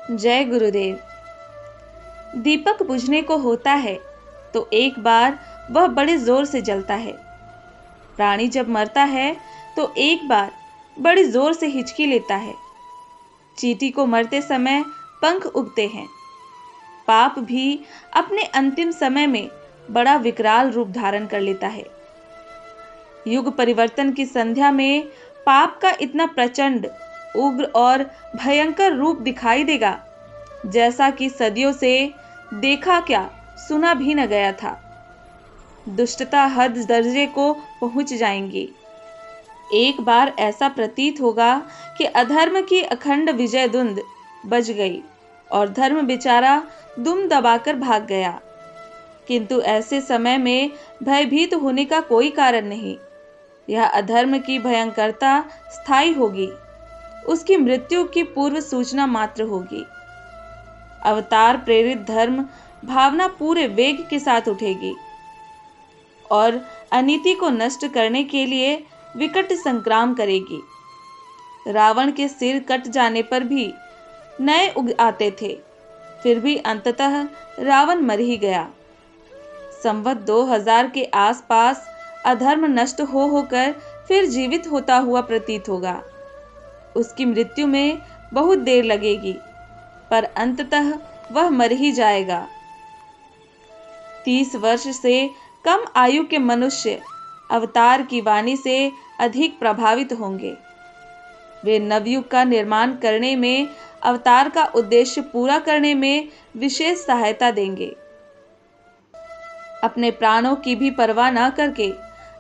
जय गुरुदेव। दीपक बुझने को होता है तो एक बार वह बड़े जोर से जलता है। प्राणी जब मरता है तो एक बार बड़ी जोर से हिचकी लेता है। चींटी को मरते समय पंख उगते हैं। पाप भी अपने अंतिम समय में बड़ा विकराल रूप धारण कर लेता है। युग परिवर्तन की संध्या में पाप का इतना प्रचंड, उग्र और भयंकर रूप दिखाई देगा जैसा कि सदियों से देखा क्या सुना भी न गया था। दुष्टता हद दर्जे को पहुंच जाएंगी। एक बार ऐसा प्रतीत होगा कि अधर्म की अखंड विजय धुंध बज गई और धर्म बेचारा दुम दबाकर भाग गया। किंतु ऐसे समय में भयभीत होने का कोई कारण नहीं। यह अधर्म की भयंकरता स्थायी होगी, उसकी मृत्यु की पूर्व सूचना मात्र होगी। अवतार प्रेरित धर्म भावना पूरे वेग के साथ उठेगी और अनीति को नष्ट करने के लिए विकट संग्राम करेगी। रावण के सिर कट जाने पर भी नए उग आते थे, फिर भी अंततः रावण मर ही गया। संवत 2000 के आसपास अधर्म नष्ट होकर फिर जीवित होता हुआ प्रतीत होगा। उसकी मृत्यु में बहुत देर लगेगी, पर अंततः वह मर ही जाएगा। 30 वर्ष से कम आयु के मनुष्य अवतार की वाणी से अधिक प्रभावित होंगे। वे नवयुग का निर्माण करने में, अवतार का उद्देश्य पूरा करने में विशेष सहायता देंगे। अपने प्राणों की भी परवाह न करके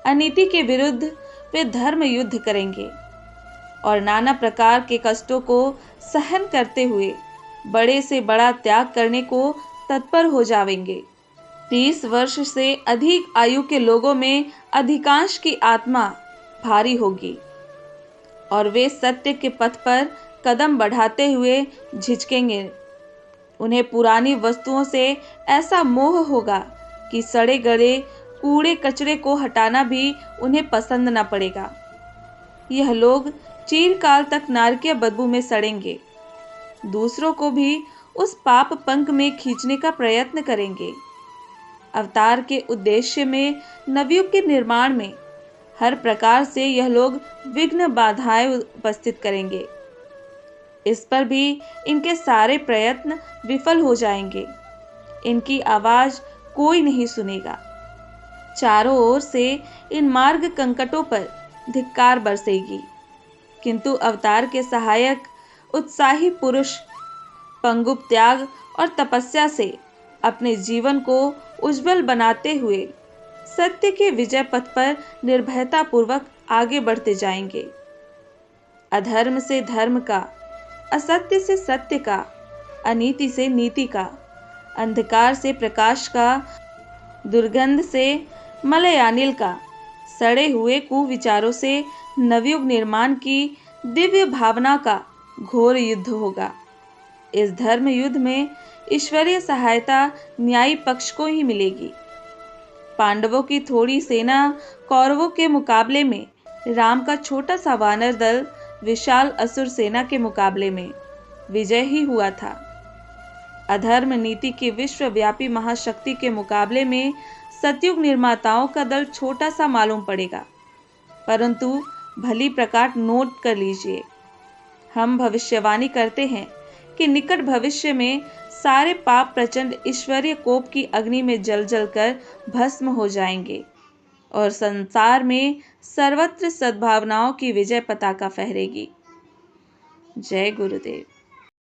अनीति के विरुद्ध वे धर्म युद्ध करेंगे और नाना प्रकार के कष्टों को सहन करते हुए बड़े से बड़ा त्याग करने को तत्पर हो जाएंगे। 30 वर्ष से अधिक आयु के लोगों में अधिकांश की आत्मा भारी होगी और वे सत्य के पथ पर कदम बढ़ाते हुए झिझकेंगे। उन्हें पुरानी वस्तुओं से ऐसा मोह होगा कि सड़े गले कूड़े कचरे को हटाना भी उन्हें पसंद न पड़ेगा। यह लोग चिरकाल तक नारकीय बदबू में सड़ेंगे, दूसरों को भी उस पाप पंख में खींचने का प्रयत्न करेंगे। अवतार के उद्देश्य में, नवयुग के निर्माण में हर प्रकार से यह लोग विघ्न बाधाएं उपस्थित करेंगे। इस पर भी इनके सारे प्रयत्न विफल हो जाएंगे। इनकी आवाज कोई नहीं सुनेगा। चारों ओर से इन मार्ग कंकटों पर धिक्कार बरसेगी, किंतु अवतार के सहायक उत्साही पुरुष पंगुप त्याग और तपस्या से अपने जीवन को उज्जवल बनाते हुए सत्य के विजय पथ पर निर्भयता पूर्वक आगे बढ़ते जाएंगे। अधर्म से धर्म का, असत्य से सत्य का, अनीति से नीति का, अंधकार से प्रकाश का, दुर्गंध से मलयानिल का, सड़े हुए कुविचारों से नवयुग निर्माण की दिव्य भावना का घोर युद्ध होगा। इस धर्म युद्ध में ईश्वरीय सहायता न्यायी पक्ष को ही मिलेगी। पांडवों की थोड़ी सेना कौरवों के मुकाबले में, राम का छोटा सा वानर दल विशाल असुर सेना के मुकाबले में विजय ही हुआ था। अधर्म नीति की विश्वव्यापी महाशक्ति के मुकाबले में सतयुग निर्माताओं का दल छोटा सा मालूम पड़ेगा, परंतु भली प्रकार नोट कर लीजिए, हम भविष्यवाणी करते हैं कि निकट भविष्य में सारे पाप प्रचंड ईश्वरीय कोप की अग्नि में जल जल कर भस्म हो जाएंगे और संसार में सर्वत्र सद्भावनाओं की विजय पताका फहरेगी। जय गुरुदेव।